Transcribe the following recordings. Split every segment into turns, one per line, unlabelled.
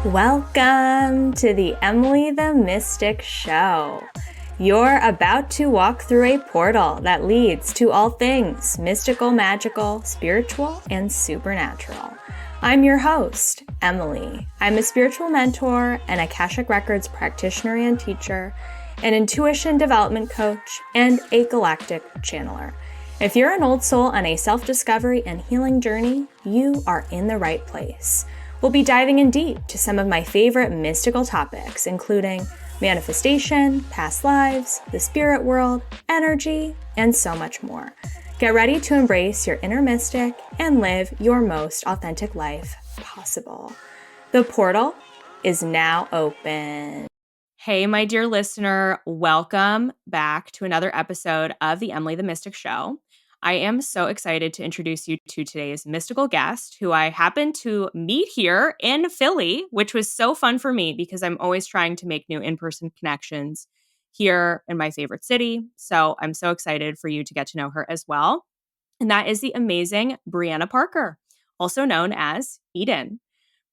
Welcome to the Emily the Mystic Show. You're about to walk through a portal that leads to all things mystical, magical, spiritual, and supernatural. I'm your host, Emily. I'm a spiritual mentor, an Akashic Records practitioner and teacher, an intuition development coach, and a galactic channeler. If you're an old soul on a self-discovery and healing journey, you are in the right place. We'll be diving in deep to some of my favorite mystical topics, including manifestation, past lives, the spirit world, energy, and so much more. Get ready to embrace your inner mystic and live your most authentic life possible. The portal is now open. Hey, my dear listener, welcome back to another episode of the Emily the Mystic Show. I am so excited to introduce you to today's mystical guest, who I happened to meet here in Philly, which was so fun for me because I'm always trying to make new in-person connections here in my favorite city. So I'm so excited for you to get to know her as well. And that is the amazing Brianna Parker, also known as Eden.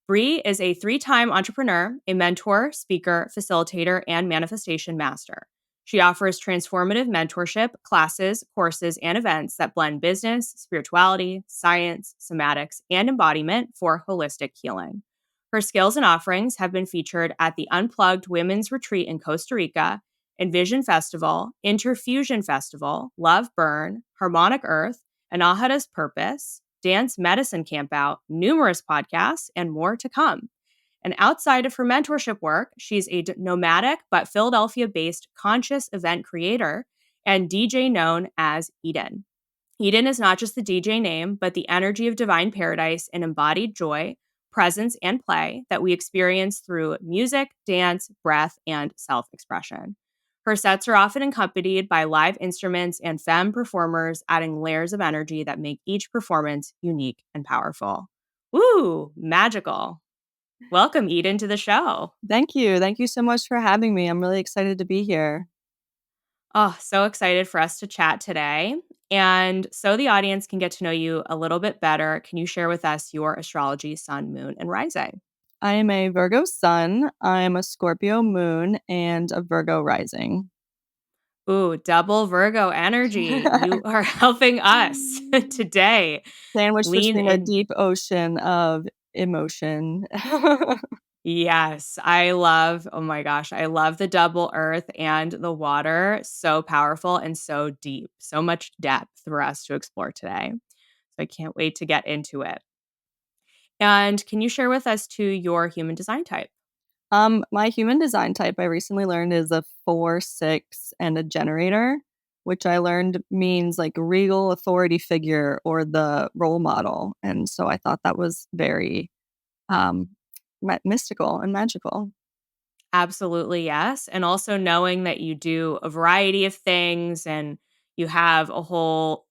Bri is a 3-time entrepreneur, a mentor, speaker, facilitator, and manifestation master. She offers transformative mentorship, classes, courses, and events that blend business, spirituality, science, somatics, and embodiment for holistic healing. Her skills and offerings have been featured at the Unplugged Women's Retreat in Costa Rica, Envision Festival, Interfusion Festival, Love Burn, Harmonic Earth, Anahata's Purpose, Dance Medicine Campout, numerous podcasts, and more to come. And outside of her mentorship work, she's a nomadic but Philadelphia-based conscious event creator and DJ known as Eden. Eden is not just the DJ name, but the energy of divine paradise and embodied joy, presence, and play that we experience through music, dance, breath, and self-expression. Her sets are often accompanied by live instruments and femme performers, adding layers of energy that make each performance unique and powerful. Woo, magical. Welcome, Eden, to the show.
Thank you. Thank you so much for having me. I'm really excited to be here.
Oh, so excited for us to chat today. And so the audience can get to know you a little bit better, can you share with us your astrology, sun, moon, and rising?
I am a Virgo sun, I'm a Scorpio moon, and a Virgo rising.
Ooh, double Virgo energy. You are helping us today.
Sandwiched
Lean
between a
in.
deep ocean of emotion.
Yes, I love, oh my gosh, I love the double earth and the water. So powerful and so deep. So much depth for us to explore today. So I can't wait to get into it. And can you share with us too your human design type?
My human design type I recently learned is a 4-6 and a generator, which I learned means like regal authority figure or the role model. And so I thought that was very um, mystical and magical.
Absolutely, yes. And also knowing that you do a variety of things and you have a whole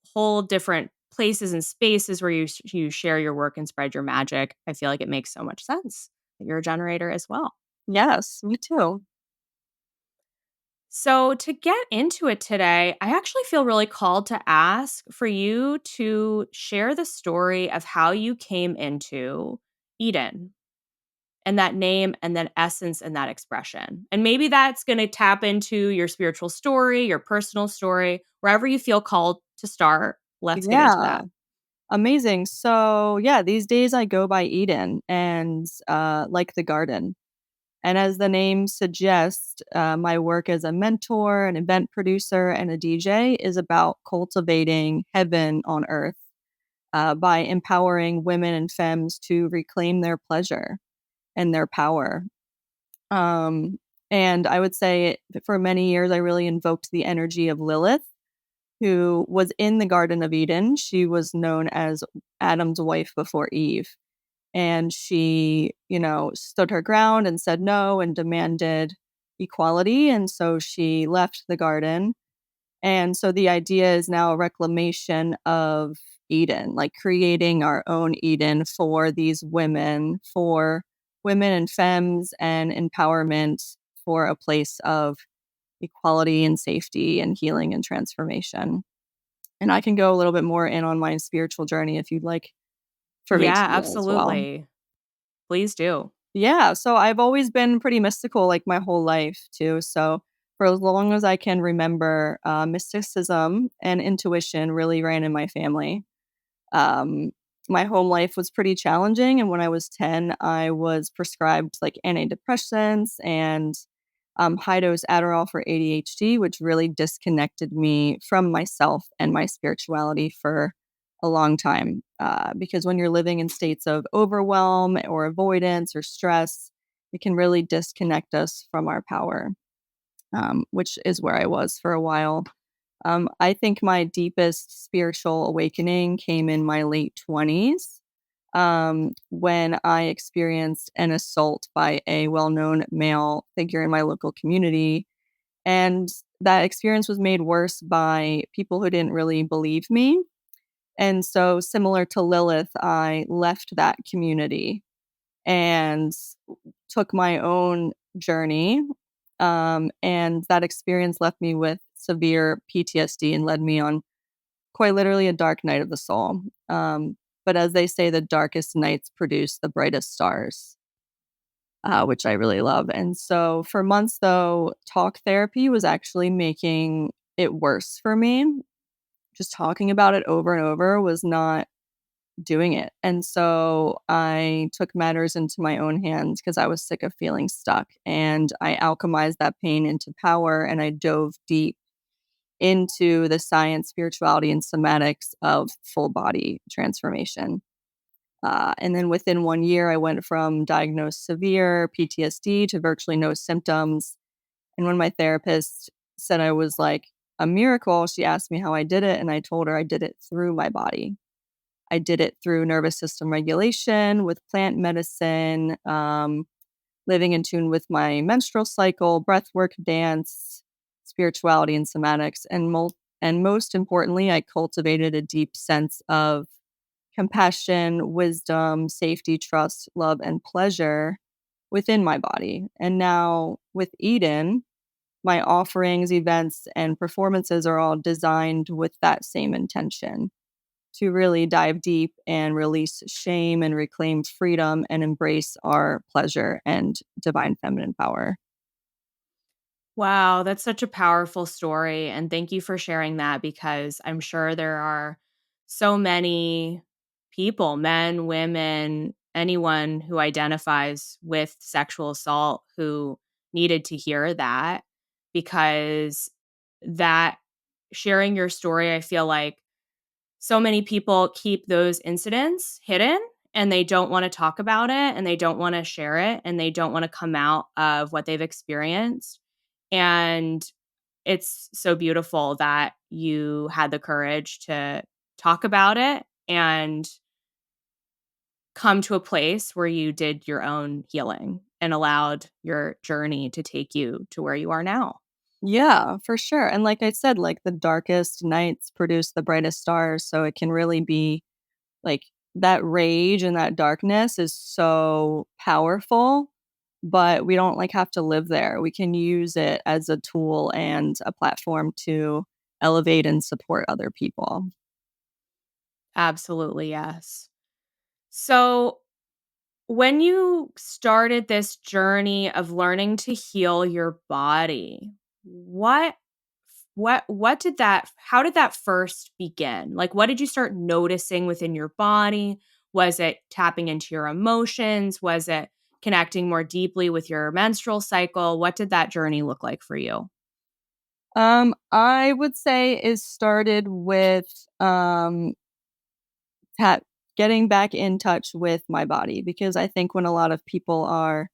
different places and spaces where you share your work and spread your magic. I feel like it makes so much sense that you're a generator as well.
Yes, me too.
So, to get into it today, I actually feel really called to ask for you to share the story of how you came into Eden and that name and then essence and that expression. And maybe that's going to tap into your spiritual story, your personal story, wherever you feel called to start. Let's get into
Yeah.
that.
Amazing. So, yeah, these days I go by Eden and like the garden. And as the name suggests, my work as a mentor, an event producer, and a DJ is about cultivating heaven on earth by empowering women and femmes to reclaim their pleasure and their power. Um, and I would say for many years, I really invoked the energy of Lilith, who was in the Garden of Eden. She was known as Adam's wife before Eve. And she, stood her ground and said no and demanded equality. And so she left the garden. And so the idea is now a reclamation of Eden, like creating our own Eden for these women, for women and femmes and empowerment for a place of equality and safety and healing and transformation. And I can go a little bit more in on my spiritual journey if you'd like for me to
Yeah,
as well.
absolutely. Please do.
Yeah, so I've always been pretty mystical like my whole life too. So for as long as I can remember, mysticism and intuition really ran in my family. Um, my home life was pretty challenging, and when I was 10, I was prescribed like antidepressants and high dose Adderall for ADHD, which really disconnected me from myself and my spirituality for a long time. Because when you're living in states of overwhelm or avoidance or stress, it can really disconnect us from our power, which is where I was for a while. I think my deepest spiritual awakening came in my late 20s when I experienced an assault by a well known male figure in my local community. And that experience was made worse by people who didn't really believe me. And so, similar to Lilith, I left that community and took my own journey. And that experience left me with severe PTSD and led me on quite literally a dark night of the soul. But as they say, the darkest nights produce the brightest stars, which I really love. And so for months, though, talk therapy was actually making it worse for me. Just talking about it over and over was not doing it. And so I took matters into my own hands because I was sick of feeling stuck. And I alchemized that pain into power and I dove deep into the science, spirituality, and somatics of full body transformation. And then within 1 year, I went from diagnosed severe PTSD to virtually no symptoms. And when my therapist said I was like a miracle, she asked me how I did it. And I told her I did it through my body. I did it through nervous system regulation with plant medicine, living in tune with my menstrual cycle, breath work, dance, spirituality, and somatics. And most importantly, I cultivated a deep sense of compassion, wisdom, safety, trust, love, and pleasure within my body. And now with Eden, my offerings, events, and performances are all designed with that same intention to really dive deep and release shame and reclaim freedom and embrace our pleasure and divine feminine power.
Wow, that's such a powerful story. And thank you for sharing that because I'm sure there are so many people, men, women, anyone who identifies with sexual assault who needed to hear that because that sharing your story, I feel like so many people keep those incidents hidden and they don't want to talk about it and they don't want to share it and they don't want to come out of what they've experienced. And it's so beautiful that you had the courage to talk about it and come to a place where you did your own healing and allowed your journey to take you to where you are now.
Yeah, for sure. And like I said, like the darkest nights produce the brightest stars. So it can really be like that rage and that darkness is so powerful, but we don't like have to live there. We can use it as a tool and a platform to elevate and support other people.
Absolutely, yes. So, when you started this journey of learning to heal your body, what what did that how did that first begin? Like what did you start noticing within your body? Was it tapping into your emotions? Was it connecting more deeply with your menstrual cycle? What did that journey look like for you?
I would say it started with ta- getting back in touch with my body because I think when a lot of people are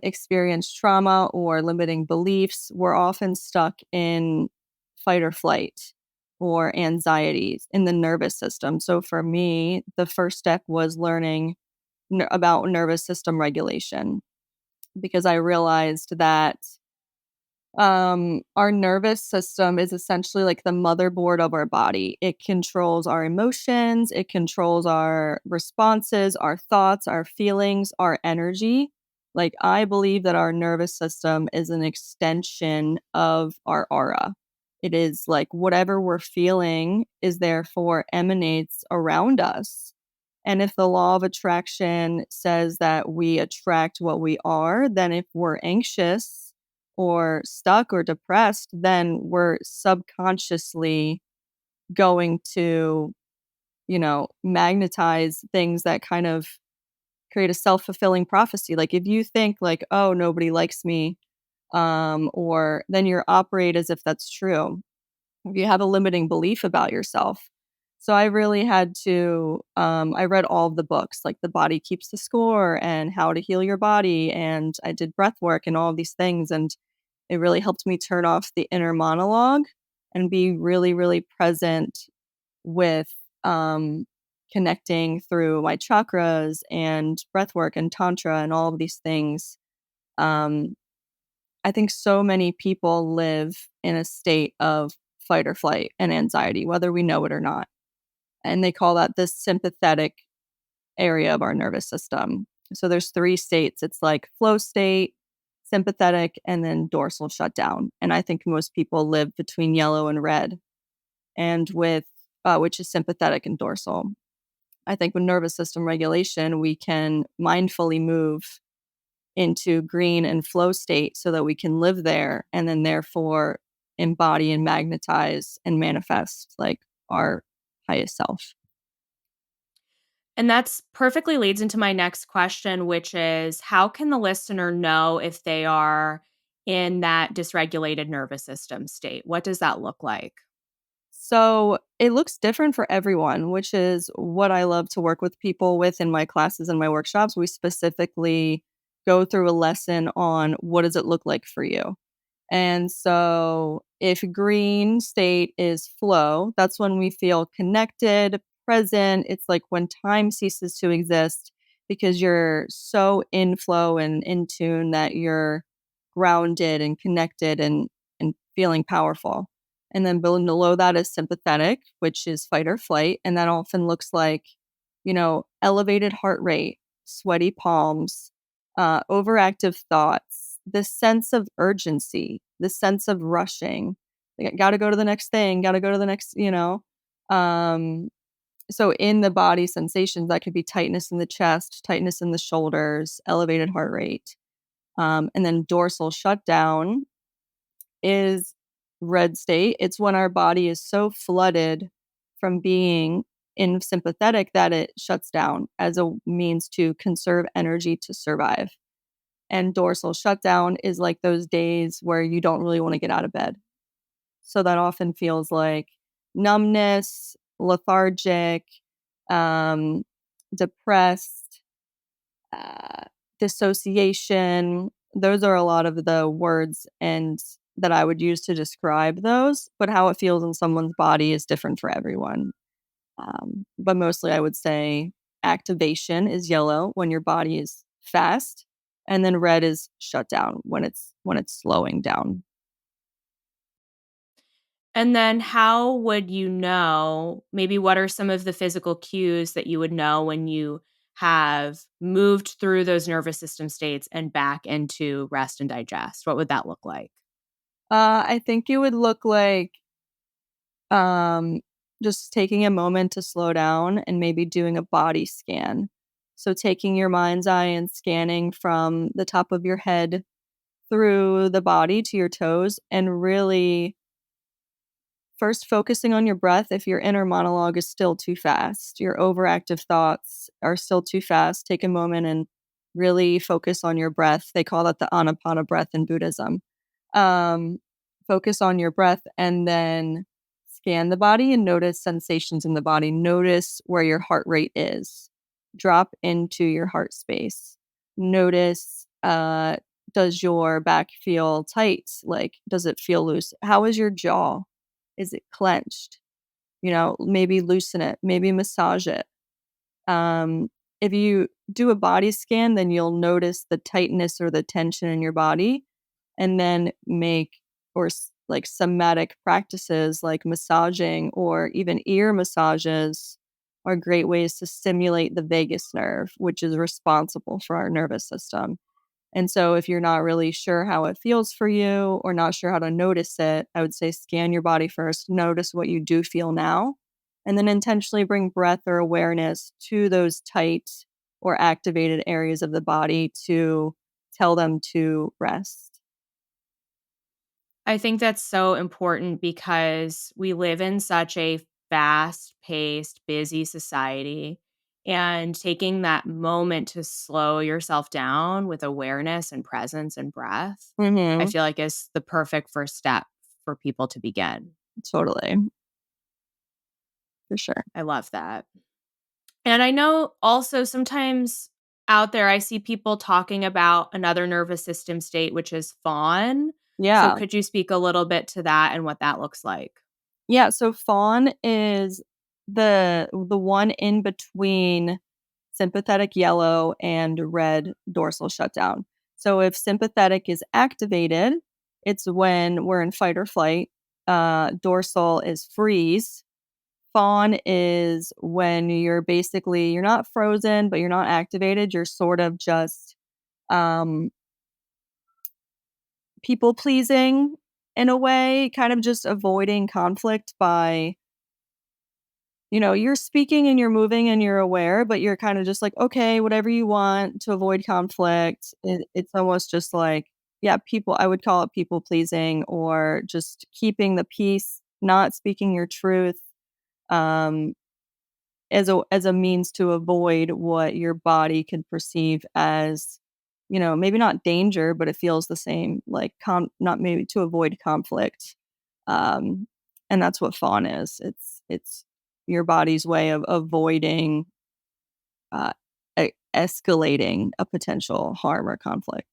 experience trauma or limiting beliefs, we're often stuck in fight or flight or anxieties in the nervous system. So for me, the first step was learning about nervous system regulation because I realized that our nervous system is essentially like the motherboard of our body. It controls our emotions, it controls our responses, our thoughts, our feelings, our energy. Like, I believe that our nervous system is an extension of our aura. It is like whatever we're feeling is therefore emanates around us. And if the law of attraction says that we attract what we are, then if we're anxious or stuck or depressed, then we're subconsciously going to, magnetize things that kind of create a self-fulfilling prophecy. Like if you think like, oh, nobody likes me, or then you're operate as if that's true. If you have a limiting belief about yourself. So I really had to, I read all of the books, like The Body Keeps the Score and How to Heal Your Body. And I did breath work and all of these things. And it really helped me turn off the inner monologue and be really, really present with connecting through my chakras and breath work and tantra and all of these things. Um, I think so many people live in a state of fight or flight and anxiety, whether we know it or not. And they call that the sympathetic area of our nervous system. So there's three states. It's like flow state, sympathetic, and then dorsal shutdown. And I think most people live between yellow and red, and with which is sympathetic and dorsal. I think with nervous system regulation, we can mindfully move into green and flow state so that we can live there and then therefore embody and magnetize and manifest like our highest self.
And that's perfectly leads into my next question, which is how can the listener know if they are in that dysregulated nervous system state? What does that look like?
So it looks different for everyone, which is what I love to work with people with in my classes and my workshops. We specifically go through a lesson on what does it look like for you. And so if green state is flow, that's when we feel connected, present. It's like when time ceases to exist because you're so in flow and in tune that you're grounded and connected and feeling powerful. And then below that is sympathetic, which is fight or flight. And that often looks like, elevated heart rate, sweaty palms, overactive thoughts, this sense of urgency, this sense of rushing. Like, got to go to the next thing, got to go to the next. Um, so in the body sensations, that could be tightness in the chest, tightness in the shoulders, elevated heart rate. And then dorsal shutdown is red state. It's when our body is so flooded from being in sympathetic that it shuts down as a means to conserve energy to survive. And dorsal shutdown is like those days where you don't really want to get out of bed. So that often feels like numbness, lethargic, um, depressed, uh, dissociation. Those are a lot of the words and that I would use to describe those, but how it feels in someone's body is different for everyone. But mostly I would say activation is yellow when your body is fast, and then red is shut down when it's slowing down.
And then how would you know, maybe what are some of the physical cues that you would know when you have moved through those nervous system states and back into rest and digest? What would that look like?
I think it would look like um, just taking a moment to slow down and maybe doing a body scan. So taking your mind's eye and scanning from the top of your head through the body to your toes and really first focusing on your breath. If your inner monologue is still too fast, your overactive thoughts are still too fast, take a moment and really focus on your breath. They call that the Anapana breath in Buddhism. Um, Focus on your breath and then scan the body and notice sensations in the body. Notice where your heart rate is. Drop into your heart space. Notice, does your back feel tight? Like, does it feel loose? How is your jaw? Is it clenched? Maybe loosen it, maybe massage it. Um, if you do a body scan, then you'll notice the tightness or the tension in your body, and then make like somatic practices like massaging or even ear massages are great ways to stimulate the vagus nerve, which is responsible for our nervous system. And so if you're not really sure how it feels for you or not sure how to notice it, I would say scan your body first, notice what you do feel now, and then intentionally bring breath or awareness to those tight or activated areas of the body to tell them to rest.
I think that's so important because we live in such a fast-paced, busy society, and taking that moment to slow yourself down with awareness and presence and breath, I
Mm-hmm.
feel like is the perfect first step for people to begin.
Totally. For sure.
I love that. And I know also sometimes out there, I see people talking about another nervous system state, which is fawn. So
Yeah.
could you speak a little bit to that and what that looks like?
Yeah, so fawn is the one in between sympathetic yellow and red dorsal shutdown. So if sympathetic is activated, it's when we're in fight or flight. Dorsal is freeze. Fawn is when you're not frozen, but you're not activated. You're sort of just um, people pleasing in a way, kind of just avoiding conflict by you're speaking and you're moving and you're aware, but you're kind of just like, okay, whatever you want to avoid conflict. It's almost just like, yeah, I would call it people pleasing or just keeping the peace, not speaking your truth, um, as a means to avoid what your body can perceive as, maybe not danger, but it feels the same, like not maybe to avoid conflict. Um, and that's what fawn is. It's your body's way of avoiding uh, escalating a potential harm or conflict.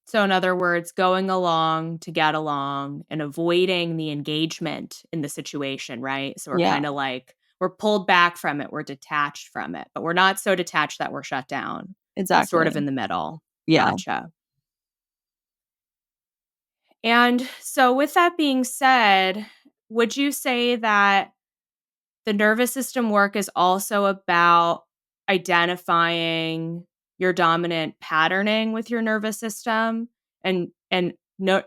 So, in other words, going along to get along and avoiding the engagement in the situation, right? So, we're
Yeah,
kind of like, we're pulled back from it, we're detached from it, but we're not so detached that we're shut down. It's sort of
exactly.
in the middle.
Yeah.
Gotcha. And so, with that being said, would you say that the nervous system work is also about identifying your dominant patterning with your nervous system and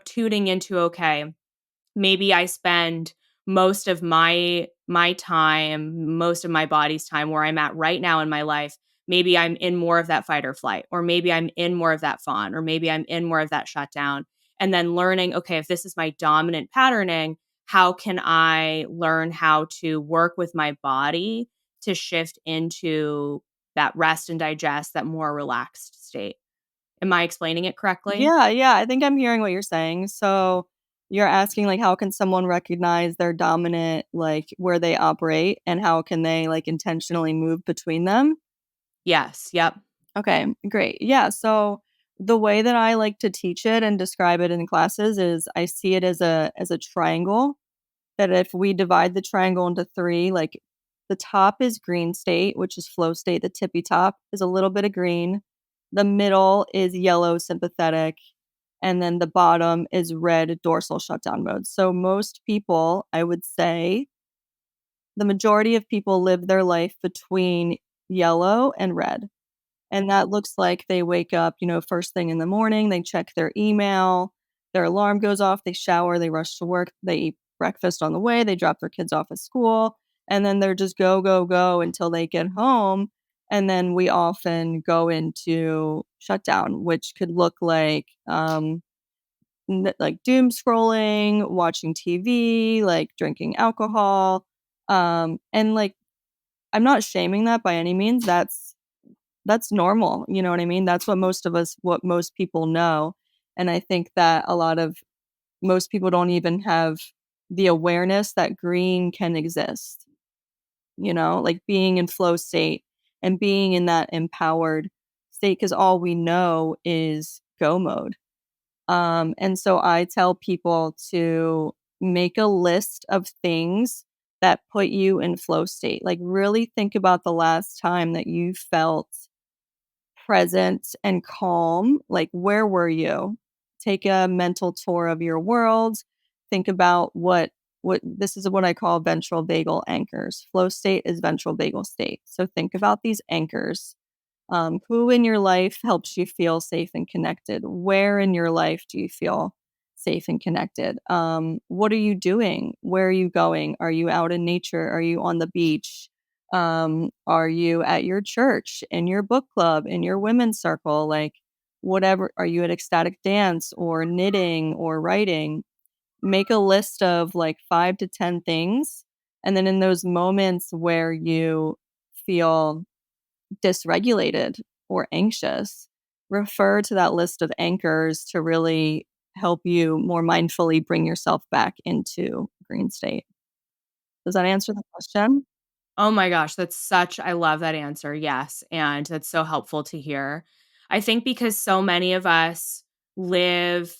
tuning into, okay, maybe I spend most of my time, most of my body's time where I'm at right now in my life. Maybe I'm in more of that fight or flight, or maybe I'm in more of that fawn, or maybe I'm in more of that shutdown. And then learning, okay, if this is my dominant patterning, how can I learn how to work with my body to shift into that rest and digest, that more relaxed state? Am I explaining it correctly?
Yeah, yeah, I think I'm hearing what you're saying. So you're asking like how can someone recognize their dominant like where they operate and how can they like intentionally move between them?
Yes. Yep.
Okay, great. Yeah, so the way that I like to teach it and describe it in classes is I see it as a triangle that if we divide the triangle into 3, like the top is green state, which is flow state, the tippy top is a little bit of green, the middle is yellow sympathetic, and then the bottom is red dorsal shutdown mode. So most people, I would say, the majority of people live their life between yellow and red. And that looks like they wake up, first thing in the morning, they check their email, their alarm goes off, they shower, they rush to work, they eat breakfast on the way, they drop their kids off at school, and then they're just go, go, go until they get home. And then we often go into shutdown, which could look like doom scrolling, watching TV, like drinking alcohol. And like I'm not shaming that by any means. That's normal, you know what I mean? That's what most people know, and I think that most people don't even have the awareness that green can exist, like being in flow state and being in that empowered state because all we know is go mode. And so I tell people to make a list of things that put you in flow state. Like really think about the last time that you felt present and calm. Like, where were you? Take a mental tour of your world. Think about what this is what I call ventral vagal anchors. Flow state is ventral vagal state. So think about these anchors. Who in your life helps you feel safe and connected? Where in your life do you feel safe and connected. What are you doing? Where are you going? Are you out in nature? Are you on the beach? Are you at your church, in your book club, in your women's circle? Like, whatever. Are you at ecstatic dance or knitting or writing? Make a list of like 5 to 10 things. And then in those moments where you feel dysregulated or anxious, refer to that list of anchors to really help you more mindfully bring yourself back into green state. Does that answer the question?
Oh my gosh, I love that answer. Yes. And that's so helpful to hear. I think because so many of us live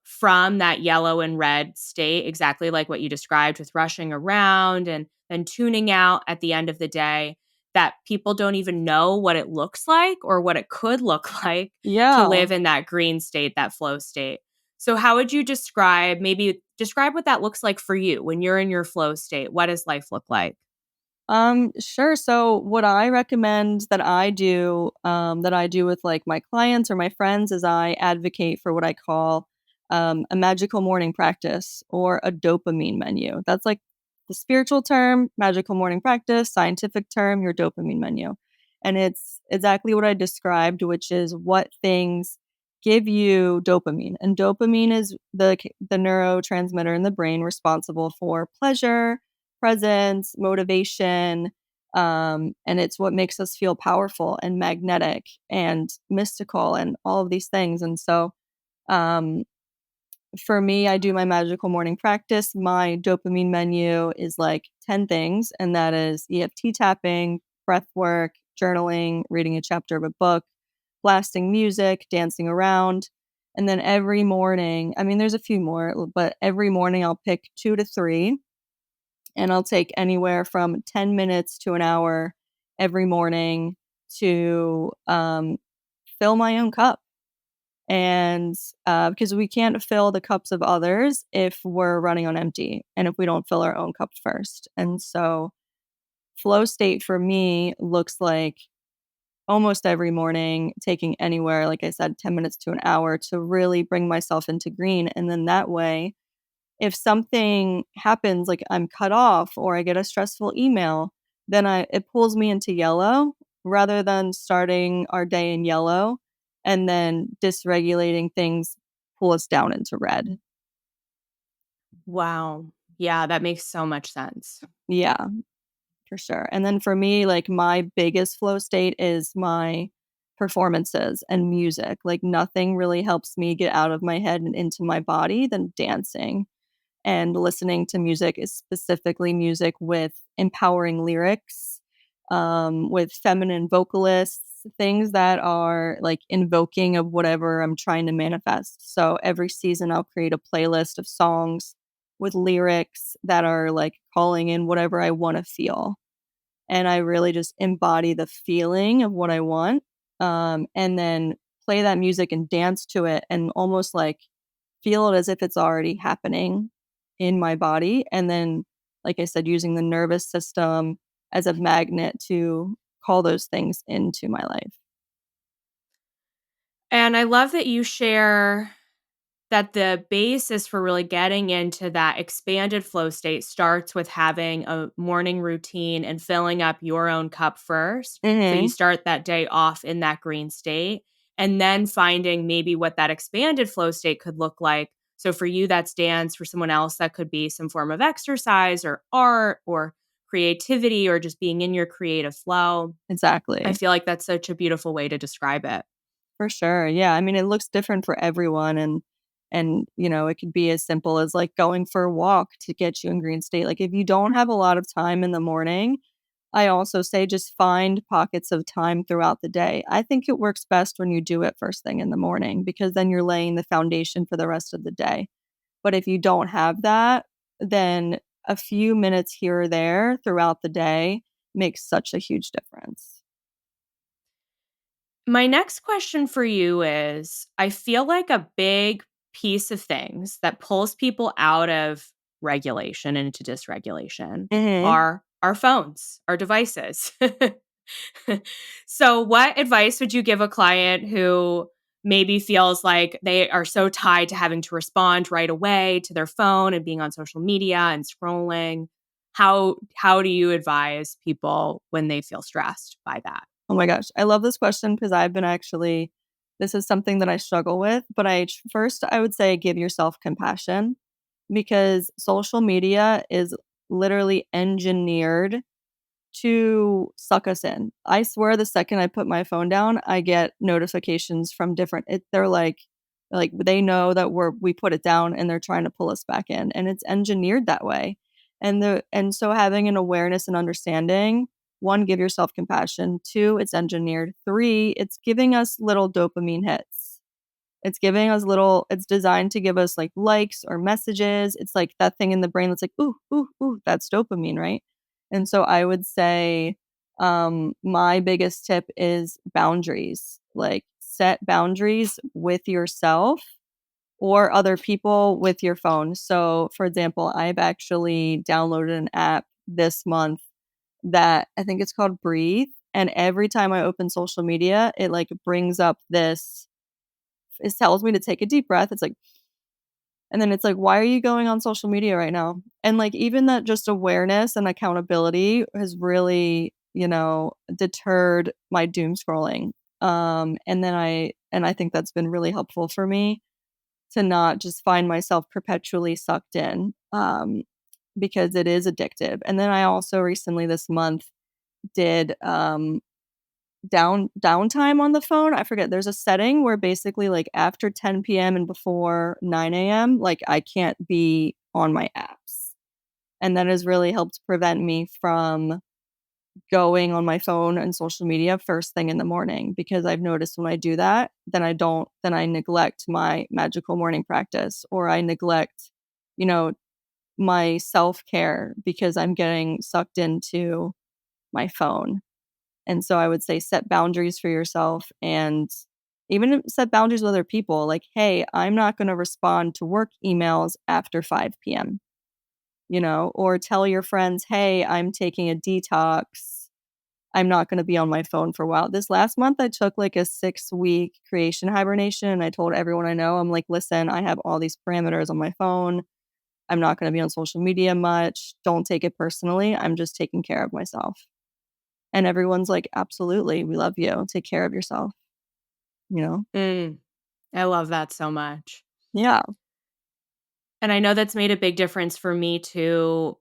from that yellow and red state, exactly like what you described with rushing around and then tuning out at the end of the day, that people don't even know what it looks like or what it could look like to
Yeah.
live in that green state, that flow state. So, how would you describe what that looks like for you when you're in your flow state? What does life look like?
Sure. So what I recommend that I do with like my clients or my friends is I advocate for what I call a magical morning practice or a dopamine menu. That's like the spiritual term, magical morning practice, scientific term, your dopamine menu. And it's exactly what I described, which is what things give you dopamine. And dopamine is the neurotransmitter in the brain responsible for pleasure, presence, motivation, and it's what makes us feel powerful and magnetic and mystical and all of these things. And so, um, for me, I do my magical morning practice. My dopamine menu is like 10 things, and that is EFT tapping, breath work, journaling, reading a chapter of a book, blasting music, dancing around. And then every morning, I mean, there's a few more, but every morning I'll pick 2 to 3 and I'll take anywhere from 10 minutes to an hour every morning to fill my own cup. And because we can't fill the cups of others if we're running on empty and if we don't fill our own cup first. And so, flow state for me looks like almost every morning taking anywhere, like I said, 10 minutes to an hour to really bring myself into green. And then that way, if something happens, like I'm cut off or I get a stressful email, then it pulls me into yellow rather than starting our day in yellow and then dysregulating things pull us down into red.
Wow. Yeah, that makes so much sense.
Yeah, for sure. And then for me, like my biggest flow state is my performances and music. Like nothing really helps me get out of my head and into my body than dancing and listening to music is specifically music with empowering lyrics, with feminine vocalists, things that are like invoking of whatever I'm trying to manifest. So every season, I'll create a playlist of songs with lyrics that are like calling in whatever I want to feel. And I really just embody the feeling of what I want. And then play that music and dance to it and almost like feel it as if it's already happening in my body. And then, like I said, using the nervous system as a magnet to call those things into my life.
And I love that you share that the basis for really getting into that expanded flow state starts with having a morning routine and filling up your own cup first. So you
Hmm.
start that day off in that green state and then finding maybe what that expanded flow state could look like. So for you, that's dance. For someone else, that could be some form of exercise or art or creativity or just being in your creative flow. I
Exactly.
feel like that's such a beautiful way to describe it.
For sure. Yeah. I mean, it looks different for everyone. And, it could be as simple as like going for a walk to get you in green state. Like if you don't have a lot of time in the morning, I also say just find pockets of time throughout the day. I think it works best when you do it first thing in the morning because then you're laying the foundation for the rest of the day. But if you don't have that, then a few minutes here or there throughout the day makes such a huge difference.
My next question for you is I feel like a big piece of things that pulls people out of regulation and into dysregulation
Mhm.
are our phones, our devices. So, what advice would you give a client who maybe feels like they are so tied to having to respond right away to their phone and being on social media and scrolling. How do you advise people when they feel stressed by that?
Oh my gosh. I love this question because I've been actually, this is something that I struggle with. But first, I would say give yourself compassion because social media is literally engineered to suck us in. I swear the second I put my phone down, I get notifications from they're like they know that we put it down and they're trying to pull us back in, and it's engineered that way. And so having an awareness and understanding, one, give yourself compassion. Two, it's engineered. Three, it's giving us little dopamine hits. It's designed to give us like likes or messages. It's like that thing in the brain that's like, ooh, ooh, ooh, that's dopamine, right? And so I would say my biggest tip is boundaries. Like set boundaries with yourself or other people with your phone. So, for example, I've actually downloaded an app this month that I think it's called Breathe. And every time I open social media, it like brings up it tells me to take a deep breath. It's like, and then it's like, why are you going on social media right now? And like, even that just awareness and accountability has really, deterred my doom scrolling. And I think that's been really helpful for me to not just find myself perpetually sucked in, because it is addictive. And then I also recently this month did downtime on the phone. I forget. There's a setting where basically like after 10 p.m. and before 9 a.m., like I can't be on my apps. And that has really helped prevent me from going on my phone and social media first thing in the morning, because I've noticed when I do that, then I neglect my magical morning practice, or I neglect, my self-care because I'm getting sucked into my phone. And so I would say set boundaries for yourself, and even set boundaries with other people. Like, hey, I'm not going to respond to work emails after 5 p.m., or tell your friends, hey, I'm taking a detox. I'm not going to be on my phone for a while. This last month, I took like a 6-week creation hibernation. And I told everyone I know, I'm like, listen, I have all these parameters on my phone. I'm not going to be on social media much. Don't take it personally. I'm just taking care of myself. And everyone's like, absolutely, we love you. Take care of yourself,
I love that so much.
Yeah.
And I know that's made a big difference for me too.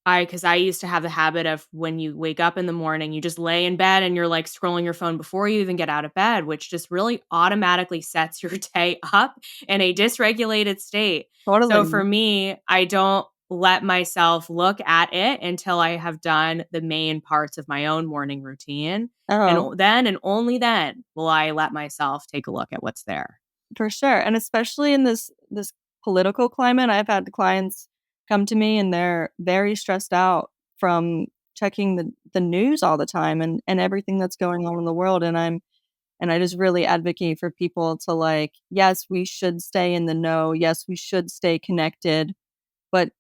Because I used to have the habit of when you wake up in the morning, you just lay in bed and you're like scrolling your phone before you even get out of bed, which just really automatically sets your day up in a dysregulated state. So for
Totally.
me, I don't let myself look at it until I have done the main parts of my own morning routine.
Oh,
And then and only then will I let myself take a look at what's there.
for sure. And especially in this political climate, I've had clients come to me and they're very stressed out from checking the news all the time and everything that's going on in the world. And I just really advocate for people to like, yes, we should stay in the know. Yes, we should stay connected, but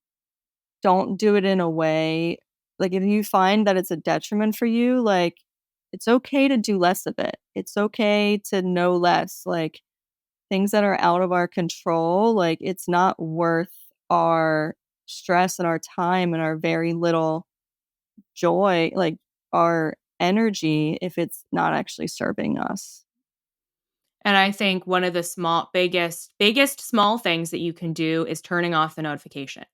don't do it in a way like if you find that it's a detriment for you, like it's okay to do less of it. It's okay to know less. Like things that are out of our control, like it's not worth our stress and our time and our very little joy, like our energy, if it's not actually serving us.
And I think one of the biggest small things that you can do is turning off the notifications.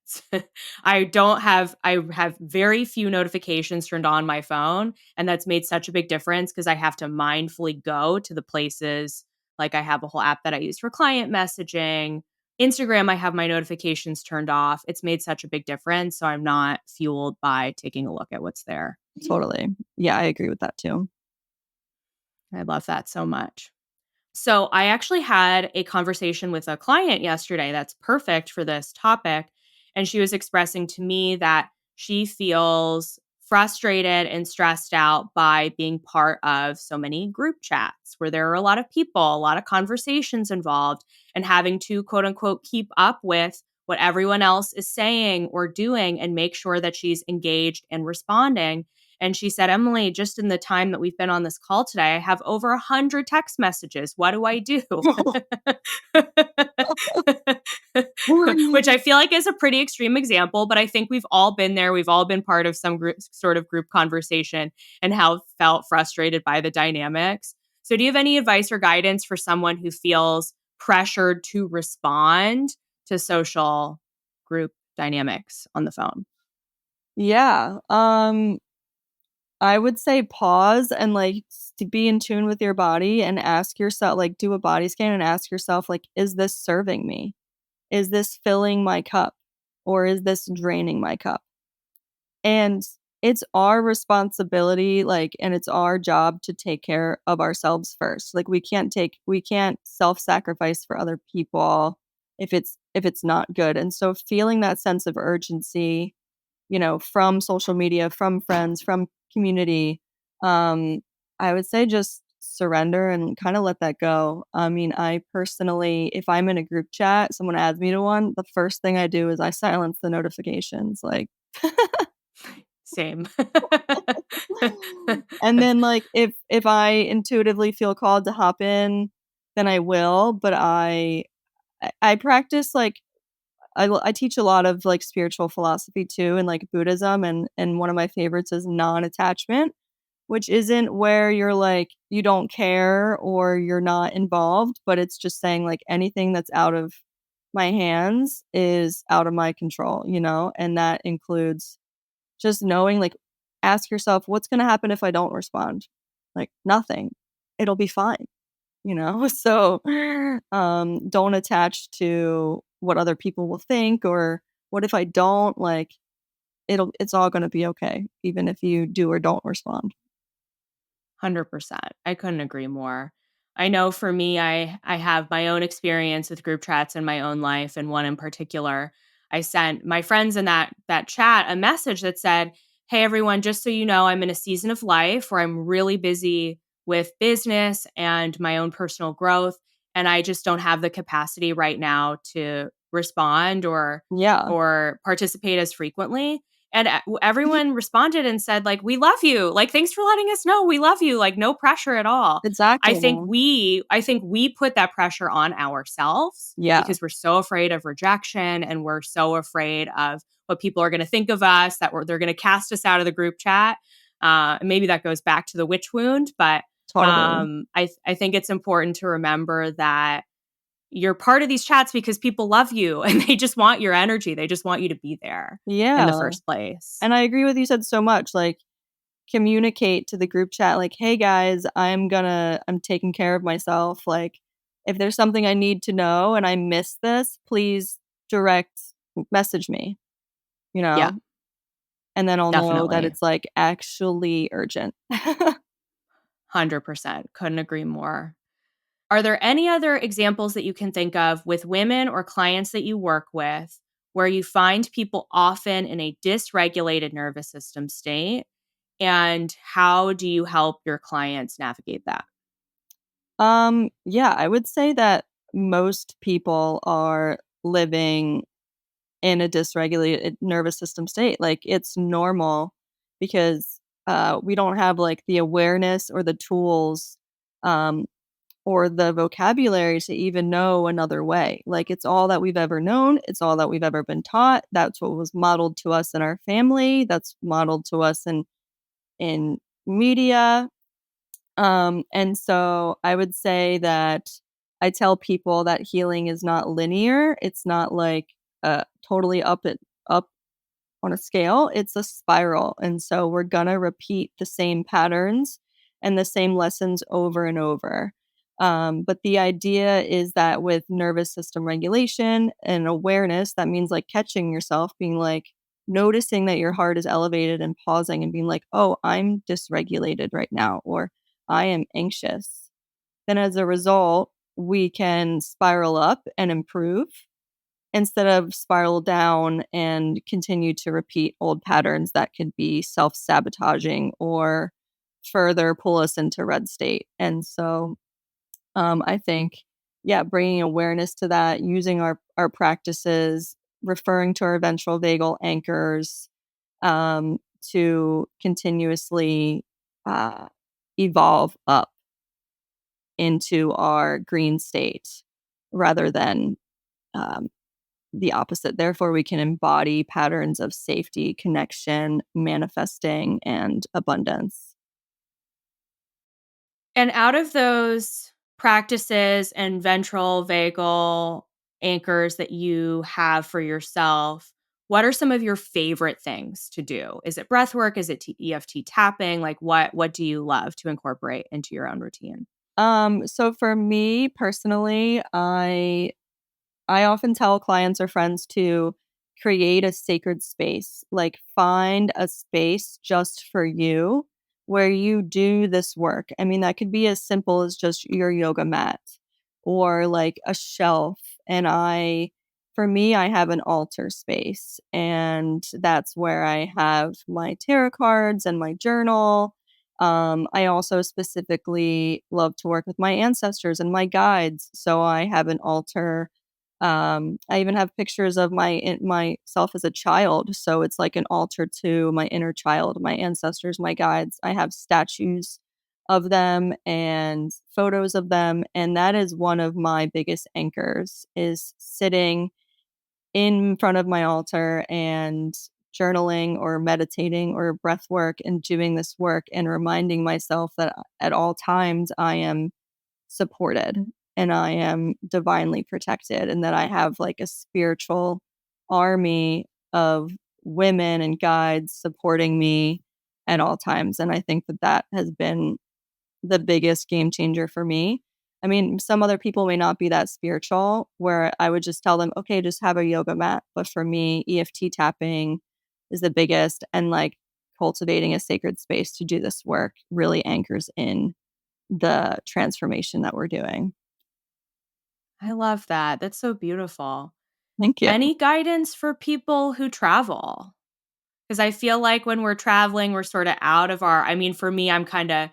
I have very few notifications turned on my phone, and that's made such a big difference because I have to mindfully go to the places. Like I have a whole app that I use for client messaging. Instagram, I have my notifications turned off. It's made such a big difference, so I'm not fueled by taking a look at what's there.
Totally. Yeah, I agree with that too.
I love that so much. So I actually had a conversation with a client yesterday that's perfect for this topic. And she was expressing to me that she feels frustrated and stressed out by being part of so many group chats where there are a lot of people, a lot of conversations involved, and having to quote unquote keep up with what everyone else is saying or doing and make sure that she's engaged and responding. And she said, Emily, just in the time that we've been on this call today, I have over 100 text messages. What do I do? Which I feel like is a pretty extreme example, but I think we've all been there. We've all been part of some sort of group conversation and how felt frustrated by the dynamics. So do you have any advice or guidance for someone who feels pressured to respond to social group dynamics on the phone?
Yeah. I would say pause and like to be in tune with your body and ask yourself, like, do a body scan and ask yourself, like, is this serving me? Is this filling my cup? Or is this draining my cup? And it's our responsibility, like, and it's our job to take care of ourselves first. Like we can't self-sacrifice for other people if it's not good. And so feeling that sense of urgency, from social media, from friends, from community, I would say just surrender and kind of let that go. I mean, I personally, if I'm in a group chat, someone adds me to one, the first thing I do is I silence the notifications. Like,
Same.
and then like if I intuitively feel called to hop in, then I will. But I practice like I teach a lot of like spiritual philosophy too, and like Buddhism, and one of my favorites is non-attachment, which isn't where you're like you don't care or you're not involved, but it's just saying like anything that's out of my hands is out of my control, and that includes just knowing, like, ask yourself, what's going to happen if I don't respond? Like, nothing. It'll be fine, So, don't attach to what other people will think or what if I don't, like, it's all going to be okay, even if you do or don't respond.
100%. I couldn't agree more. I know for me, I have my own experience with group chats in my own life, and one in particular. I sent my friends in that chat a message that said, "Hey everyone, just so you know, I'm in a season of life where I'm really busy with business and my own personal growth, and I just don't have the capacity right now to respond
Yeah,
or participate as frequently." And everyone responded and said, like, "We love you. Like, thanks for letting us know. We love you. Like, no pressure at all."
exactly.
I think we put that pressure on ourselves
Yeah,
because we're so afraid of rejection and we're so afraid of what people are going to think of us, that they're going to cast us out of the group chat. And maybe that goes back to the witch wound, but
totally.
I think it's important to remember that you're part of these chats because people love you and they just want your energy. They just want you to be there in the
Yeah.
first place.
And I agree with you said so much. Like, communicate to the group chat like, "Hey guys, I'm taking care of myself. Like, if there's something I need to know and I miss this, please direct message me, you
Yeah,
know? And then I'll know that
definitely.
it's like actually urgent."
100%. Couldn't agree more. Are there any other examples that you can think of with women or clients that you work with where you find people often in a dysregulated nervous system state? And how do you help your clients navigate that?
Yeah, I would say that most people are living in a dysregulated nervous system state. Like, it's normal because we don't have like the awareness or the tools um, or the vocabulary to even know another way. Like, it's all that we've ever known. It's all that we've ever been taught. That's what was modeled to us in our family. That's modeled to us in media. And so I would say that I tell people that healing is not linear. It's not like totally up on a scale. It's a spiral. And so we're gonna repeat the same patterns and the same lessons over and over. But the idea is that with nervous system regulation and awareness, that means like catching yourself, being like noticing that your heart is elevated and pausing and being like, oh, I'm dysregulated right now, or I am anxious. Then as a result, we can spiral up and improve instead of spiral down and continue to repeat old patterns that could be self-sabotaging or further pull us into red state. And so I think, yeah, bringing awareness to that, using our practices, referring to our ventral vagal anchors, to continuously evolve up into our green state rather than the opposite. Therefore, we can embody patterns of safety, connection, manifesting, and abundance.
And out of those practices and ventral vagal anchors that you have for yourself, what are some of your favorite things to do? Is it breath work? Is it EFT tapping? Like what do you love to incorporate into your own routine?
So for me personally, I often tell clients or friends to create a sacred space, like find a space just for you where you do this work. I mean, that could be as simple as just your yoga mat or like a shelf. And for me, I have an altar space, and that's where I have my tarot cards and my journal. I also specifically love to work with my ancestors and my guides. So I have an altar. I even have pictures of myself as a child, so it's like an altar to my inner child, my ancestors, my guides. I have statues of them and photos of them, and that is one of my biggest anchors, is sitting in front of my altar and journaling or meditating or breath work and doing this work and reminding myself that at all times I am supported and I am divinely protected, and that I have like a spiritual army of women and guides supporting me at all times. And I think that that has been the biggest game changer for me. I mean, some other people may not be that spiritual, where I would just tell them, okay, just have a yoga mat. But for me, EFT tapping is the biggest, and like cultivating a sacred space to do this work really anchors in the transformation that we're doing.
I love that. That's so beautiful.
Thank you.
Any guidance for people who travel? Because I feel like when we're traveling, we're sort of out of our, I mean, for me, I'm kind of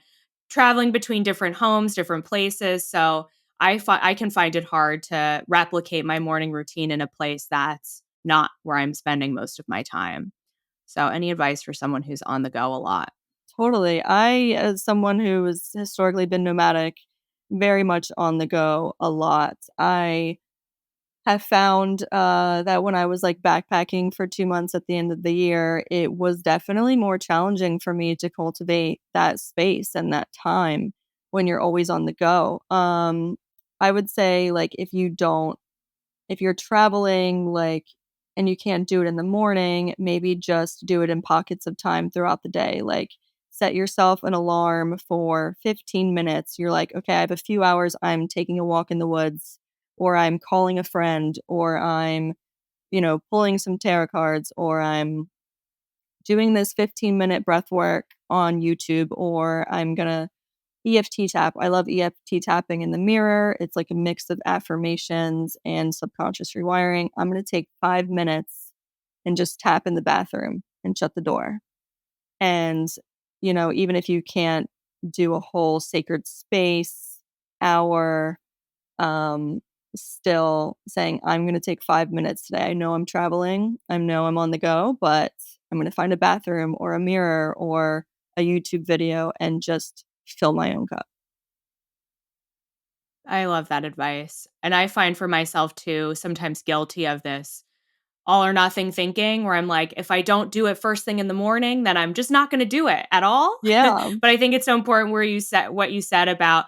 traveling between different homes, different places. So I can find it hard to replicate my morning routine in a place that's not where I'm spending most of my time. So any advice for someone who's on the go a lot?
Totally. I, as someone who has historically been nomadic, very much on the go a lot. I have found that when I was like backpacking for 2 months at the end of the year, it was definitely more challenging for me to cultivate that space and that time when you're always on the go. I would say, like, if you're traveling, like, and you can't do it in the morning, maybe just do it in pockets of time throughout the day. Like, set yourself an alarm for 15 minutes. You're like, okay, I have a few hours. I'm taking a walk in the woods, or I'm calling a friend, or I'm, pulling some tarot cards, or I'm doing this 15-minute breath work on YouTube, or I'm going to EFT tap. I love EFT tapping in the mirror. It's like a mix of affirmations and subconscious rewiring. I'm going to take 5 minutes and just tap in the bathroom and shut the door. And, even if you can't do a whole sacred space hour, um, still saying, I'm going to take 5 minutes today. I know I'm traveling. I know I'm on the go, but I'm going to find a bathroom or a mirror or a YouTube video and just fill my own cup.
I love that advice. And I find for myself too, sometimes guilty of this all or nothing thinking where I'm like, if I don't do it first thing in the morning, then I'm just not going to do it at all.
Yeah.
But I think it's so important where you said what you said about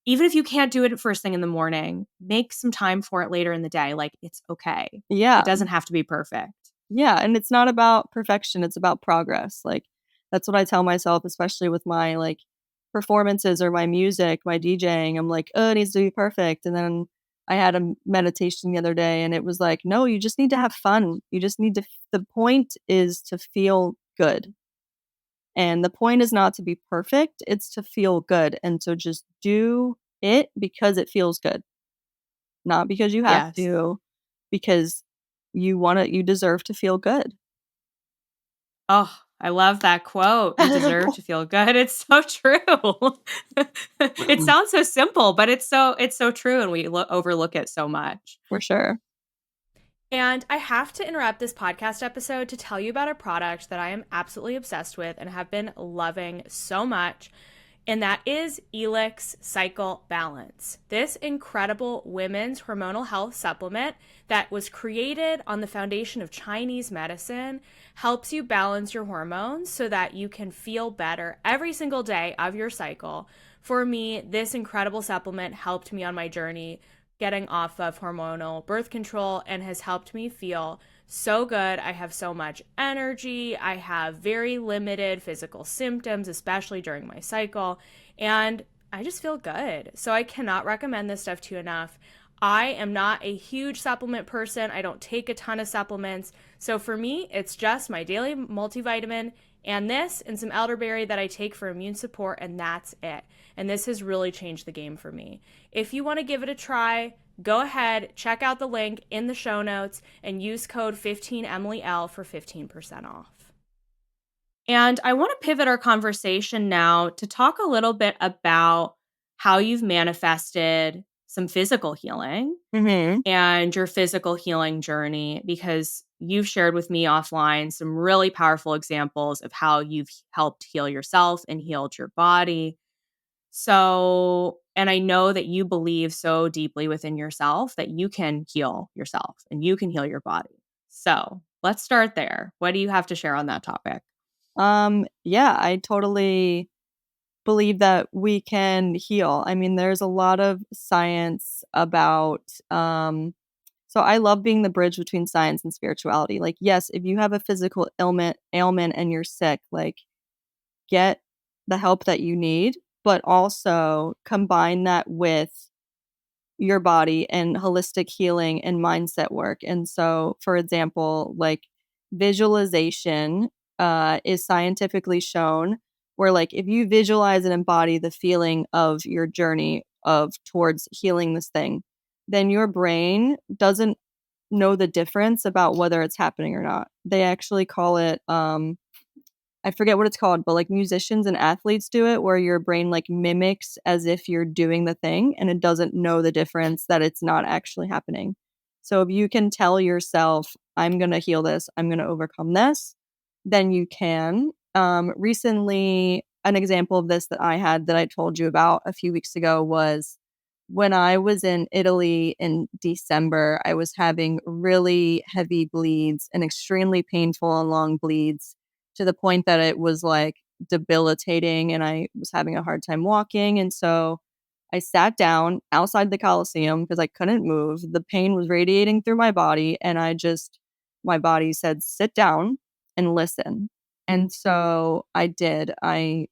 even if you can't do it first thing in the morning, make some time for it later in the day. Like it's okay.
Yeah.
It doesn't have to be perfect.
Yeah. And it's not about perfection, it's about progress. Like, that's what I tell myself, especially with my like performances or my music, my DJing. I'm like, oh, it needs to be perfect. And then I had a meditation the other day and it was like, no, you just need to have fun. You just need to, the point is to feel good. And the point is not to be perfect, it's to feel good. And so just do it because it feels good, not because you have
Yes.
to, because you deserve to feel good.
Oh, I love that quote. You deserve to feel good. It's so true. It sounds so simple, but it's so true and we overlook it so much.
For sure.
And I have to interrupt this podcast episode to tell you about a product that I am absolutely obsessed with and have been loving so much, and that is Elix Cycle Balance. This incredible women's hormonal health supplement that was created on the foundation of Chinese medicine helps you balance your hormones so that you can feel better every single day of your cycle. For me, this incredible supplement helped me on my journey getting off of hormonal birth control and has helped me feel so good. I have so much energy. I have very limited physical symptoms, especially during my cycle, and I just feel good. So I cannot recommend this stuff to you enough. I am not a huge supplement person. I don't take a ton of supplements. So for me, it's just my daily multivitamin and this and some elderberry that I take for immune support, and that's it. And this has really changed the game for me. If you want to give it a try, go ahead, check out the link in the show notes, and use code 15EmilyL for 15% off. And I want to pivot our conversation now to talk a little bit about how you've manifested some physical healing and your physical healing journey, because you've shared with me offline some really powerful examples of how you've helped heal yourself and healed your body. So, and I know that you believe so deeply within yourself that you can heal yourself and you can heal your body. So let's start there. What do you have to share on that topic?
Yeah, I totally believe that we can heal. I mean, there's a lot of science about so I love being the bridge between science and spirituality. Like, yes, if you have a physical ailment and you're sick, like get the help that you need, but also combine that with your body and holistic healing and mindset work. And so, for example, like visualization is scientifically shown where, like, if you visualize and embody the feeling of your journey of towards healing this thing, then your brain doesn't know the difference about whether it's happening or not. They actually call it I forget what it's called, but like musicians and athletes do it where your brain like mimics as if you're doing the thing and it doesn't know the difference that it's not actually happening. So if you can tell yourself, I'm going to heal this, I'm going to overcome this, then you can. Recently, an example of this that I had that I told you about a few weeks ago was when I was in Italy in December. I was having really heavy bleeds and extremely painful and long bleeds to the point that it was like debilitating and I was having a hard time walking. And so I sat down outside the Coliseum because I couldn't move. The pain was radiating through my body. And my body said, sit down and listen. And so I did. I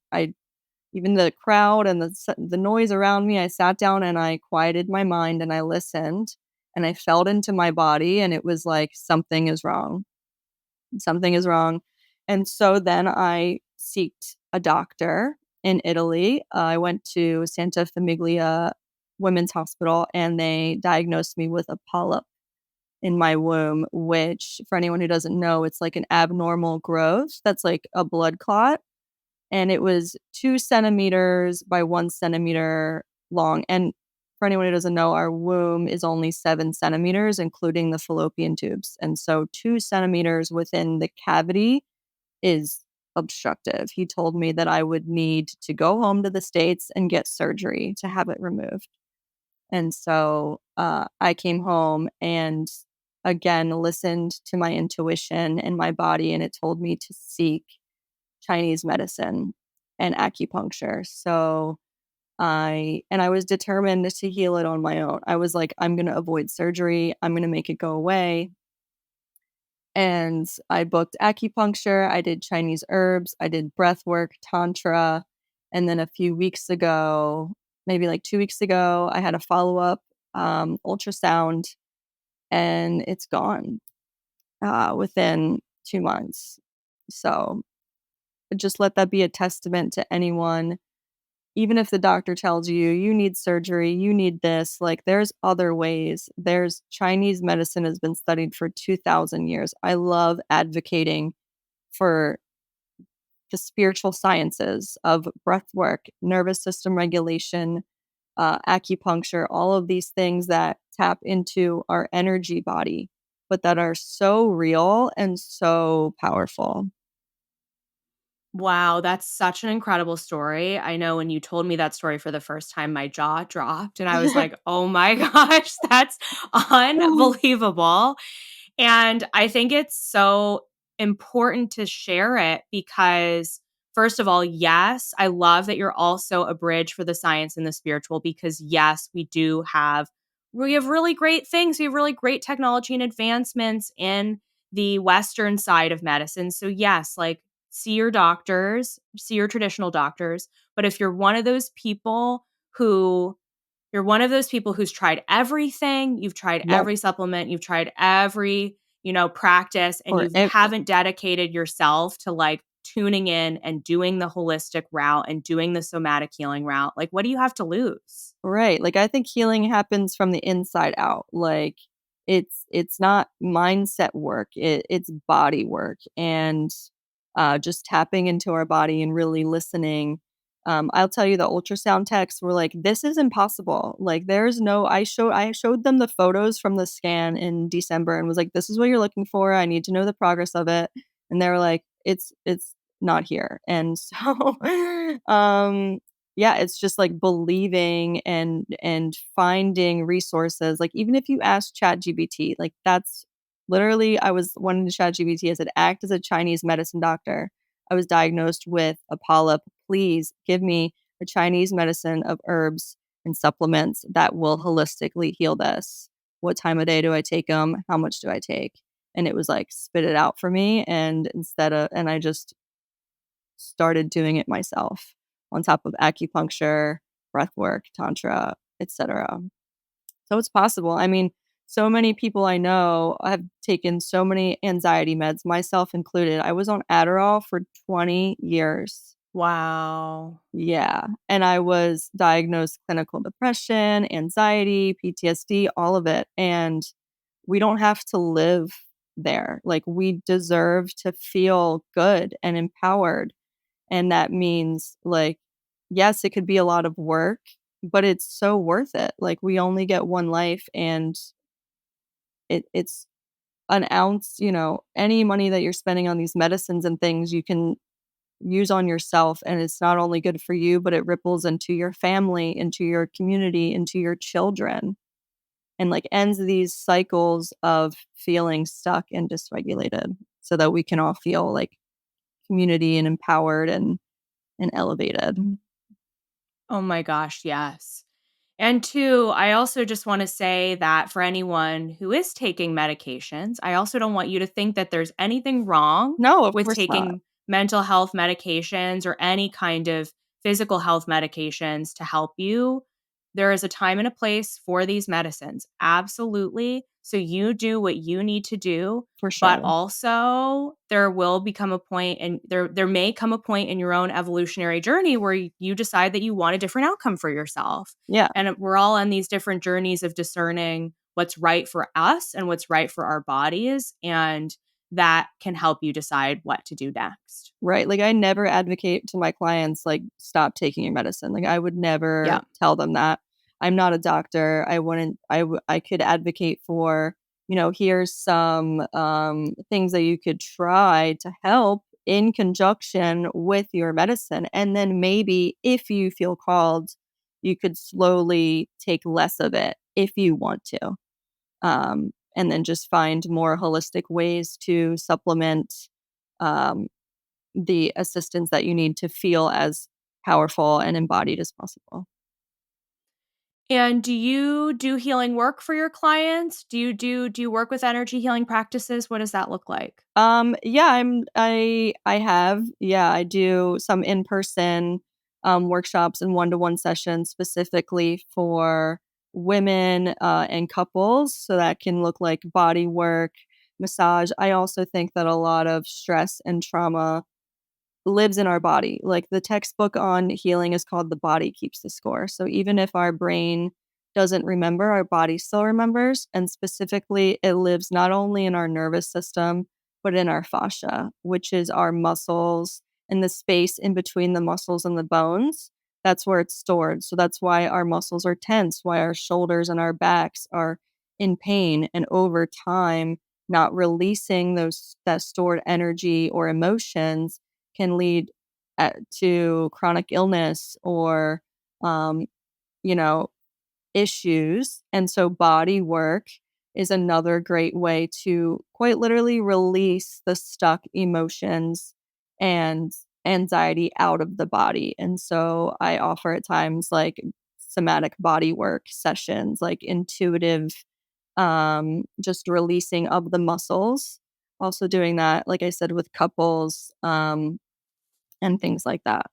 even the crowd and the noise around me, I sat down and I quieted my mind and I listened and I felt into my body and it was like, something is wrong. Something is wrong. And so then I sought a doctor in Italy. I went to Santa Famiglia Women's Hospital and they diagnosed me with a polyp in my womb, which for anyone who doesn't know, it's like an abnormal growth that's like a blood clot. And it was 2 centimeters by 1 centimeter long. And for anyone who doesn't know, our womb is only 7 centimeters, including the fallopian tubes. And so 2 centimeters within the cavity is obstructive. He told me that I would need to go home to the States and get surgery to have it removed. And so I came home and again listened to my intuition and my body, and it told me to seek Chinese medicine and acupuncture. So I was determined to heal it on my own. I was like, I'm going to avoid surgery. I'm going to make it go away. And I booked acupuncture. I did Chinese herbs. I did breath work, tantra. And then a few weeks ago, maybe like 2 weeks ago, I had a follow-up ultrasound and it's gone within 2 months. So just let that be a testament to anyone. Even if the doctor tells you, you need surgery, you need this, like there's other ways. There's Chinese medicine has been studied for 2,000 years. I love advocating for the spiritual sciences of breath work, nervous system regulation, acupuncture, all of these things that tap into our energy body. but that are so real and so powerful.
Wow, that's such an incredible story. I know when you told me that story for the first time, my jaw dropped and I was like, oh my gosh, that's unbelievable. And I think it's so important to share it because, first of all, yes, I love that you're also a bridge for the science and the spiritual because, yes, we have really great things. We have really great technology and advancements in the Western side of medicine. So, yes, like see your doctors, see your traditional doctors. But if who you're one of those people who's tried everything, you've tried
Yep.
every supplement, you've tried every, practice, and
Or
you haven't dedicated yourself to like tuning in and doing the holistic route and doing the somatic healing route. Like, what do you have to lose?
Right. Like I think healing happens from the inside out. Like it's not mindset work. It's body work and just tapping into our body and really listening. I'll tell you the ultrasound techs were like, this is impossible. Like there's no I showed them the photos from the scan in December and was like, this is what you're looking for. I need to know the progress of it. And they were like, it's not here. And so yeah, it's just like believing and finding resources. Like even if you ask ChatGPT, like that's literally I was wanting to ChatGPT. I said, act as a Chinese medicine doctor. I was diagnosed with a polyp. Please give me a Chinese medicine of herbs and supplements that will holistically heal this. What time of day do I take them? How much do I take? And it was like spit it out for me. And I just started doing it myself on top of acupuncture, breath work, tantra, etc. So it's possible. I mean, so many people I know have taken so many anxiety meds, myself included. I was on Adderall for 20 years.
Wow.
Yeah. And I was diagnosed clinical depression, anxiety, PTSD, all of it. And we don't have to live there. Like we deserve to feel good and empowered. And that means like, yes, it could be a lot of work, but it's so worth it. Like we only get one life and it's an ounce, any money that you're spending on these medicines and things you can use on yourself. And it's not only good for you, but it ripples into your family, into your community, into your children, and like ends these cycles of feeling stuck and dysregulated so that we can all feel like community and empowered and elevated.
Oh my gosh, yes. And two, I also just want to say that for anyone who is taking medications, I also don't want you to think that there's anything wrong
No, of
with
course not.
taking mental health medications or any kind of physical health medications to help you. There is a time and a place for these medicines. Absolutely. So you do what you need to do,
For
but
sure.
also there will become a point and there may come a point in your own evolutionary journey where you decide that you want a different outcome for yourself.
Yeah.
And we're all on these different journeys of discerning what's right for us and what's right for our bodies. And that can help you decide what to do next.
Right. Like I never advocate to my clients, like, stop taking your medicine. Like I would never
Yeah.
tell them that. I'm not a doctor. I wouldn't, I could advocate for, here's some things that you could try to help in conjunction with your medicine. And then maybe if you feel called, you could slowly take less of it if you want to. And then just find more holistic ways to supplement um, the assistance that you need to feel as powerful and embodied as possible.
And do you do healing work for your clients? Do you work with energy healing practices? What does that look like?
Yeah, I have. Yeah, I do some in-person workshops and one-to-one sessions specifically for women and couples. So that can look like body work, massage. I also think that a lot of stress and trauma lives in our body. Like the textbook on healing is called The Body Keeps the Score. So even if our brain doesn't remember, our body still remembers. And specifically, it lives not only in our nervous system, but in our fascia, which is our muscles and the space in between the muscles and the bones. That's where it's stored. So that's why our muscles are tense, why our shoulders and our backs are in pain. And over time, not releasing that stored energy or emotions can lead to chronic illness or, you know, issues. And so body work is another great way to quite literally release the stuck emotions and anxiety out of the body. And so I offer at times like somatic body work sessions, like intuitive, just releasing of the muscles. Also doing that, like I said, with couples, and things like that.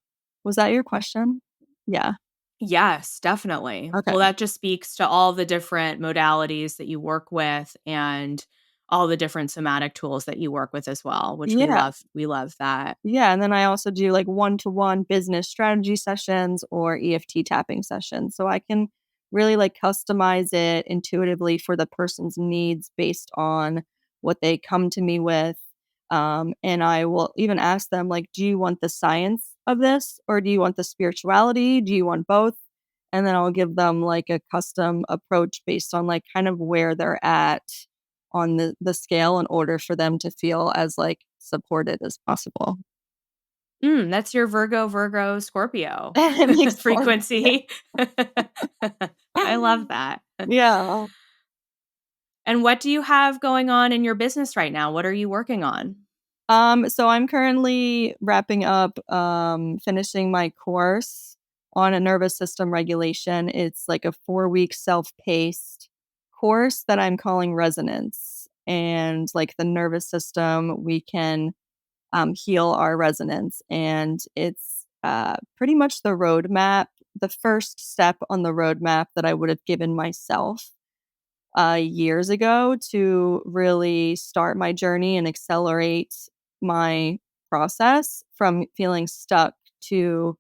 Was that your question? Yeah.
Yes, definitely.
Okay.
Well, that just speaks to all the different modalities that you work with and all the different somatic tools that you work with as well, which we
Yeah.
love. We love that.
Yeah, and then I also do like one-to-one business strategy sessions or EFT tapping sessions. So I can really like customize it intuitively for the person's needs based on what they come to me with. And I will even ask them like, do you want the science of this or do you want the spirituality? Do you want both? And then I'll give them like a custom approach based on like kind of where they're at on the scale in order for them to feel as like supported as possible.
That's your Virgo, Scorpio
It makes sense. Yeah.
frequency. I love that.
Yeah.
And what do you have going on in your business right now? What are you working on?
So I'm currently wrapping up, finishing my course on a nervous system regulation. It's like a 4-week self-paced course that I'm calling Resonance. And like the nervous system, we can heal our resonance. And it's pretty much the roadmap, the first step on the roadmap that I would have given myself years ago to really start my journey and accelerate my process from feeling stuck to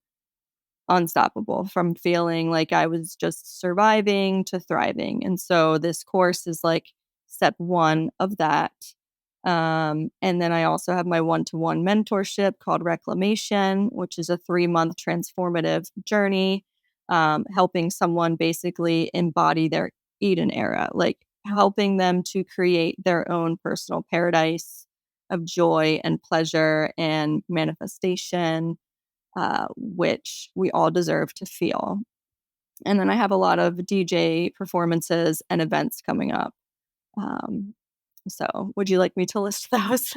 unstoppable, from feeling like I was just surviving to thriving. And so this course is like step one of that. And then I also have my one-to-one mentorship called Reclamation, which is a 3-month transformative journey, helping someone basically embody their Eden era, like helping them to create their own personal paradise of joy and pleasure and manifestation, which we all deserve to feel. And then I have a lot of DJ performances and events coming up. Um, so, would you like me to list those?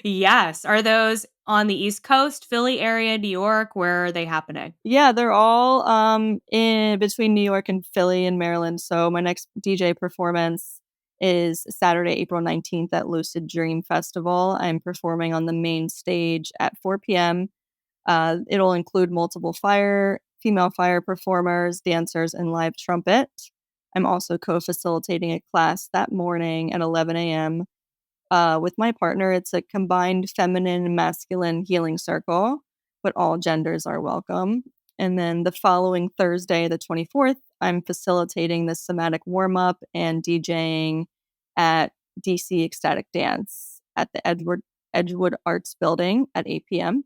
Yes. Are those on the East Coast, Philly area, New York? Where are they happening?
Yeah, they're all in between New York and Philly and Maryland. So my next DJ performance is Saturday, April 19th at Lucid Dream Festival. I'm performing on the main stage at 4 p.m. It'll include multiple female fire performers, dancers, and live trumpet. I'm also co-facilitating a class that morning at 11 a.m. With my partner. It's a combined feminine and masculine healing circle, but all genders are welcome. And then the following Thursday, the 24th, I'm facilitating the somatic warm up and DJing at DC Ecstatic Dance at the Edgewood Arts Building at 8 p.m.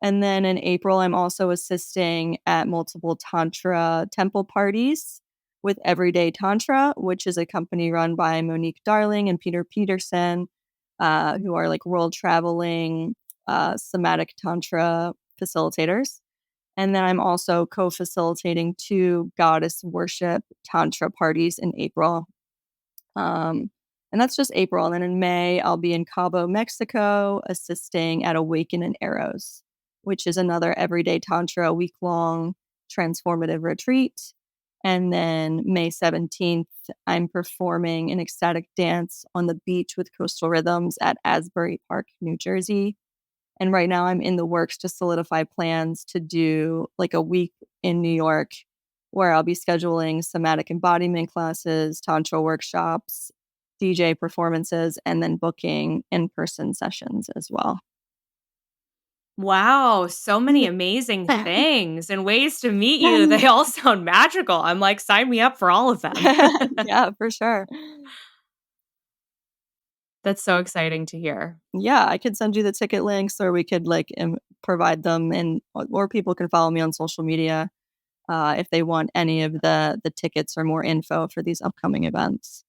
And then in April, I'm also assisting at multiple Tantra temple parties with Everyday Tantra, which is a company run by Monique Darling and Peter Peterson, who are like world traveling somatic Tantra facilitators. And then I'm also co facilitating 2 goddess worship Tantra parties in April. And that's just April. And then in May, I'll be in Cabo, Mexico, assisting at Awaken and Arrows, which is another Everyday Tantra week-long transformative retreat. And then May 17th, I'm performing an ecstatic dance on the beach with Coastal Rhythms at Asbury Park, New Jersey. And right now I'm in the works to solidify plans to do like a week in New York where I'll be scheduling somatic embodiment classes, tantra workshops, DJ performances, and then booking in-person sessions as well.
Wow, so many amazing things and ways to meet you. They all sound magical. I'm like, sign me up for all of them.
Yeah, for sure.
That's so exciting to hear.
Yeah, I could send you the ticket links or we could like provide them and or people can follow me on social media if they want any of the tickets or more info for these upcoming events.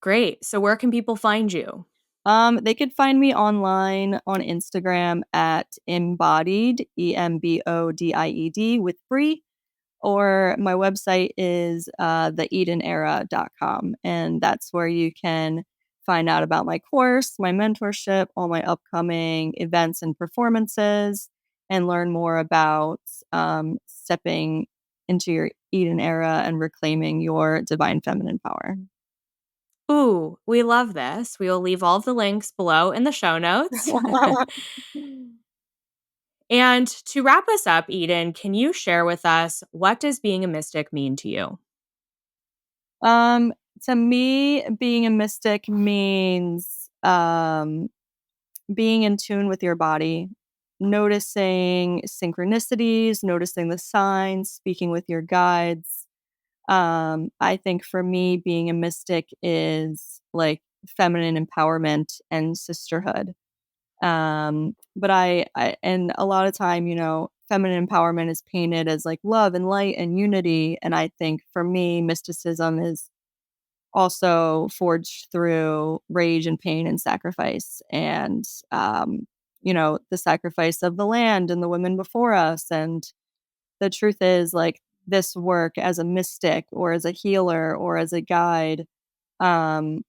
Great. So where can people find you?
They could find me online on Instagram at embodied, EMBODIED with free, or my website is theedenera.com. And that's where you can find out about my course, my mentorship, all my upcoming events and performances, and learn more about stepping into your Eden era and reclaiming your divine feminine power.
Ooh, we love this. We will leave all of the links below in the show notes. And to wrap us up, Eden, can you share with us, what does being a mystic mean to you?
Um, to me, being a mystic means being in tune with your body, noticing synchronicities, noticing the signs, speaking with your guides. I think for me, being a mystic is like feminine empowerment and sisterhood. But I and a lot of time, feminine empowerment is painted as like love and light and unity. And I think for me, mysticism is also forged through rage and pain and sacrifice and the sacrifice of the land and the women before us. And the truth is, like, this work as a mystic or as a healer or as a guide, um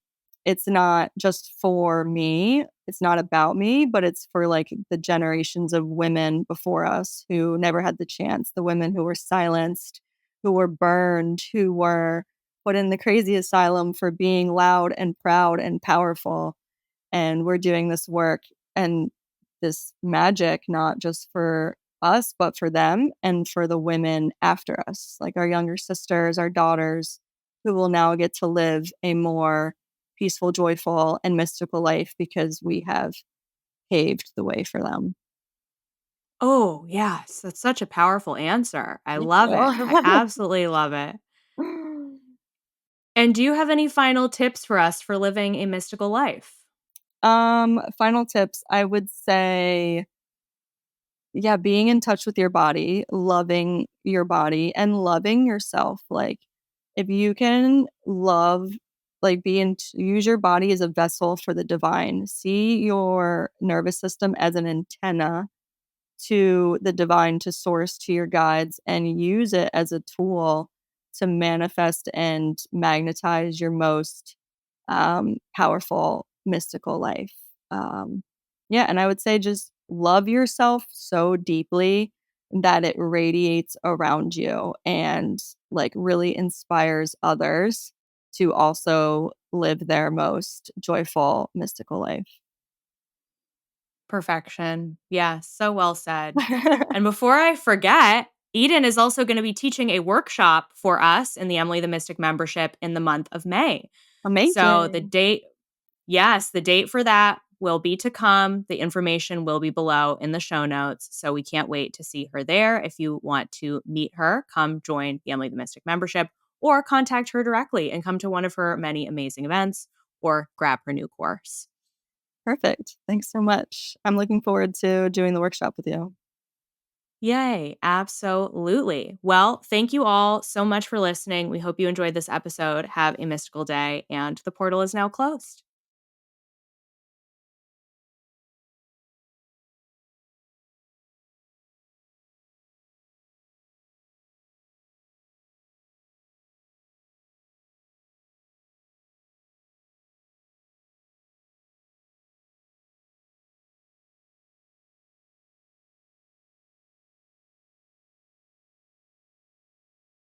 it's not just for me, it's not about me, but it's for like the generations of women before us who never had the chance, the women who were silenced, who were burned, who were put in the crazy asylum for being loud and proud and powerful. And we're doing this work and this magic not just for us, but for them and for the women after us, like our younger sisters, our daughters, who will now get to live a more peaceful, joyful, and mystical life because we have paved the way for them.
Oh, yes. That's such a powerful answer. I
Thank
love it. I
you.
absolutely love it. And do you have any final tips for us for living a mystical life?
Final tips, I would say, yeah, being in touch with your body, loving your body, and loving yourself. Like, if you can love, like, use your body as a vessel for the divine, see your nervous system as an antenna to the divine, to source, to your guides, and use it as a tool to manifest and magnetize your most powerful mystical life. Yeah, and I would say just love yourself so deeply that it radiates around you and like really inspires others to also live their most joyful mystical life.
Perfection. Yes, so well said. And before I forget, Eden is also going to be teaching a workshop for us in the Emily the Mystic membership in the month of May. So the
Amazing.
date, yes, the date for that will be to come. The information will be below in the show notes. So we can't wait to see her there. If you want to meet her, come join the Emily the Mystic membership or contact her directly and come to one of her many amazing events or grab her new course.
Perfect. Thanks so much. I'm looking forward to doing the workshop with you.
Yay, absolutely. Well, thank you all so much for listening. We hope you enjoyed this episode. Have a mystical day, and the portal is now closed.